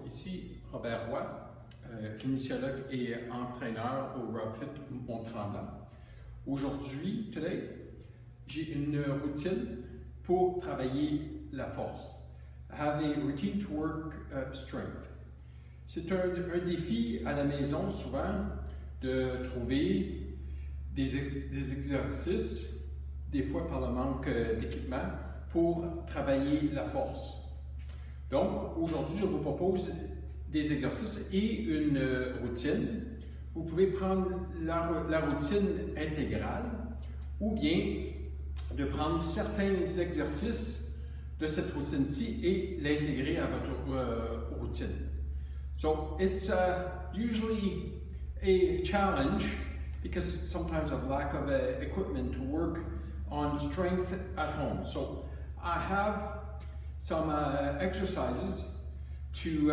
Ici Robert Roy, kinésiologue et entraîneur au RobFit Mont-Tremblant. Aujourd'hui, j'ai une routine pour travailler la force. I have a routine to work strength. C'est un défi à la maison souvent de trouver des exercices, des fois par le manque d'équipement, pour travailler la force. Donc, aujourd'hui, je vous propose des exercices et une routine. Vous pouvez prendre la routine intégrale ou bien de prendre certains exercices de cette routine-ci et l'intégrer à votre routine. So, it's usually a challenge because sometimes of lack of equipment to work on strength at home. So, I have some exercises to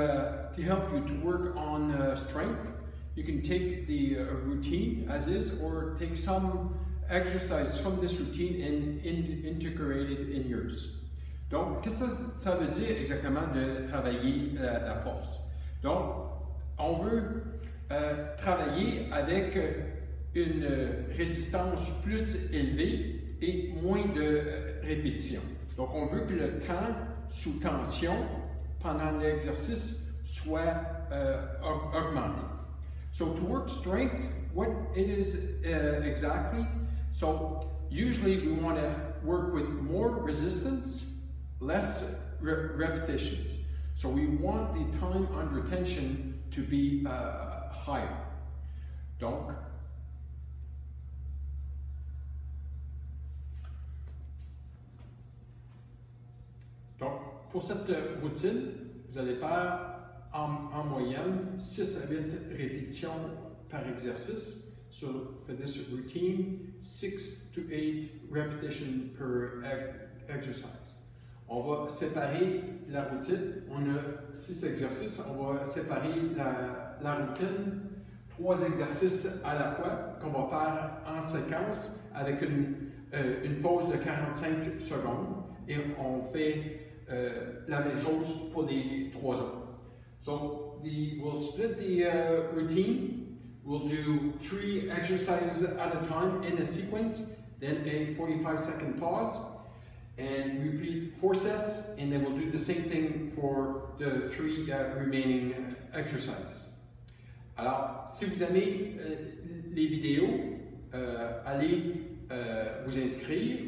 help you to work on strength. You can take the routine as is or take some exercises from this routine and integrate it in yours. Donc, qu'est-ce que ça veut dire exactement de travailler la force? Donc, on veut travailler avec une résistance plus élevée et moins de répétitions. Donc, on veut que le temps sous tension pendant l'exercice soit augmenté. So to work strength, what it is exactly, so usually we want to work with more resistance, less repetitions. So we want the time under tension to be higher. Donc, pour cette routine, vous allez faire en moyenne 6 à 8 répétitions par exercice. So for this routine, 6 to 8 repetitions per exercise. On va séparer la routine. On a 6 exercices. On va séparer la routine, 3 exercices à la fois qu'on va faire en séquence avec une pause de 45 secondes. Et on fait la même chose pour les 3 autres. So we'll split the routine. We'll do 3 exercises at a time in a sequence, then a 45-second pause, and repeat 4 sets, and then we'll do the same thing for the 3 remaining exercises. Alors, si vous aimez les vidéos, allez vous inscrire,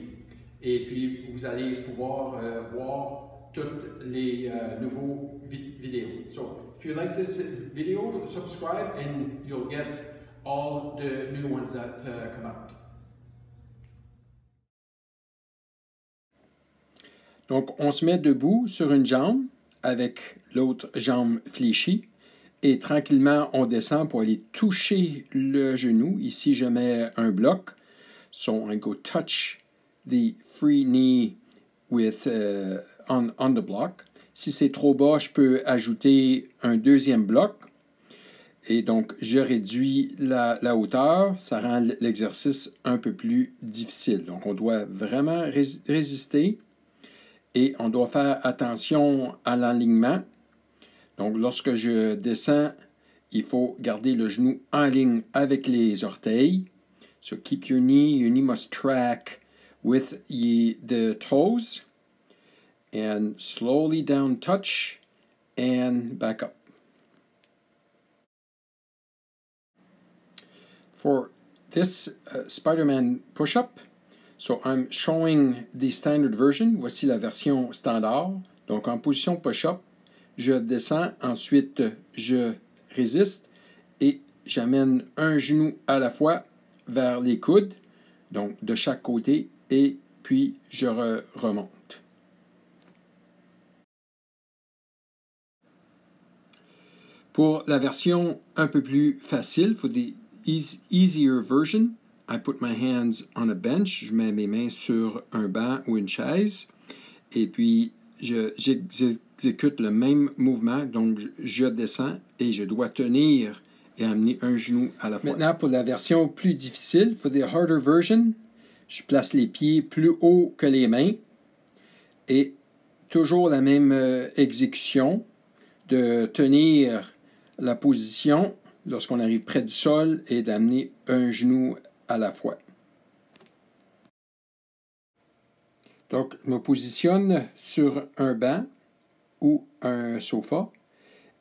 et puis vous allez pouvoir voir toutes les nouveaux vidéos. So, if you like this video, subscribe and you'll get all the new ones that come out. Donc, on se met debout sur une jambe avec l'autre jambe fléchie et tranquillement, on descend pour aller toucher le genou. Ici, je mets un bloc. So, I go touch the free knee with on the block. Si c'est trop bas, je peux ajouter un deuxième bloc. Et donc, je réduis la hauteur. Ça rend l'exercice un peu plus difficile. Donc, on doit vraiment résister. Et on doit faire attention à l'alignement. Donc, lorsque je descends, il faut garder le genou en ligne avec les orteils. So, keep your knee must track with the toes. And slowly down touch and back up. For this Spider-Man push-up, so I'm showing the standard version. Voici la version standard. Donc en position push-up, je descends, ensuite je résiste et j'amène un genou à la fois vers les coudes, donc de chaque côté, et puis je remonte. Pour la version un peu plus facile, for the easier version, I put my hands on a bench. Je mets mes mains sur un banc ou une chaise. Et puis, j'exécute le même mouvement. Donc, je descends et je dois tenir et amener un genou à la fois. Maintenant, pour la version plus difficile, for the harder version, je place les pieds plus haut que les mains. Et toujours la même exécution. de tenir la position lorsqu'on arrive près du sol et d'amener un genou à la fois. Donc, je me positionne sur un banc ou un sofa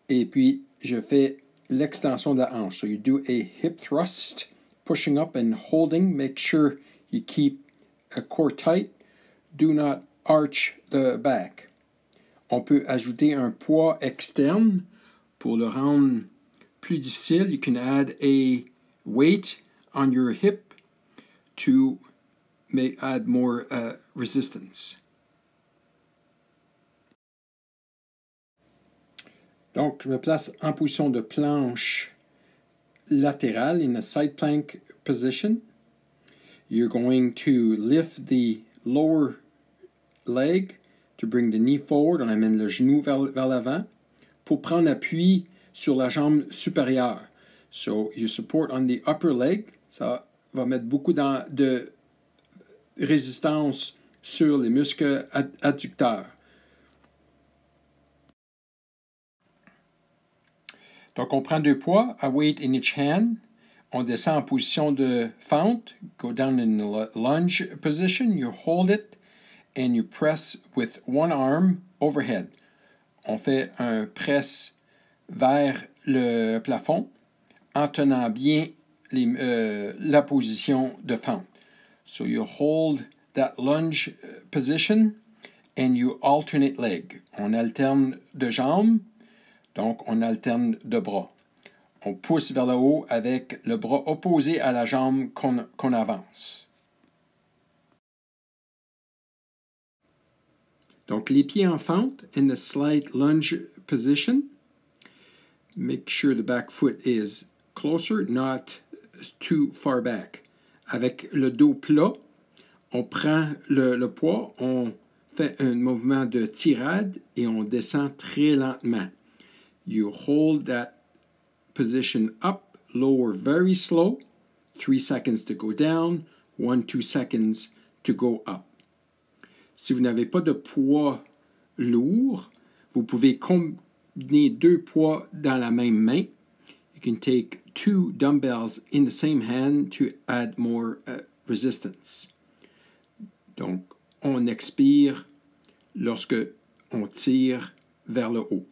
et puis je fais l'extension de la hanche. So you do a hip thrust, pushing up and holding. Make sure you keep a core tight. Do not arch the back. On peut ajouter un poids externe pour le rendre plus difficile. You can add a weight on your hip to add more resistance. Donc, je me place en position de planche latérale, in a side plank position. You're going to lift the lower leg to bring the knee forward. On amène le genou vers l'avant pour prendre appui sur la jambe supérieure. So, you support on the upper leg. Ça va mettre beaucoup de résistance sur les muscles adducteurs. Donc, on prend 2 poids, a weight in each hand. On descend en position de fente. Go down in the lunge position. You hold it and you press with one arm overhead. On fait un press vers le plafond en tenant bien la position de fente. So you hold that lunge position and you alternate leg. On alterne de jambes. Donc, on alterne de bras. On pousse vers le haut avec le bras opposé à la jambe qu'on avance. Donc, les pieds en fente in the slight lunge position. Make sure the back foot is closer, not too far back. Avec le dos plat, on prend le poids, on fait un mouvement de tirade et on descend très lentement. You hold that position up, lower very slow, 3 seconds to go down, 1-2 seconds to go up. Si vous n'avez pas de poids lourd, vous pouvez combiner 2 poids dans la même main. You can take 2 dumbbells in the same hand to add more resistance. Donc, on expire lorsque on tire vers le haut.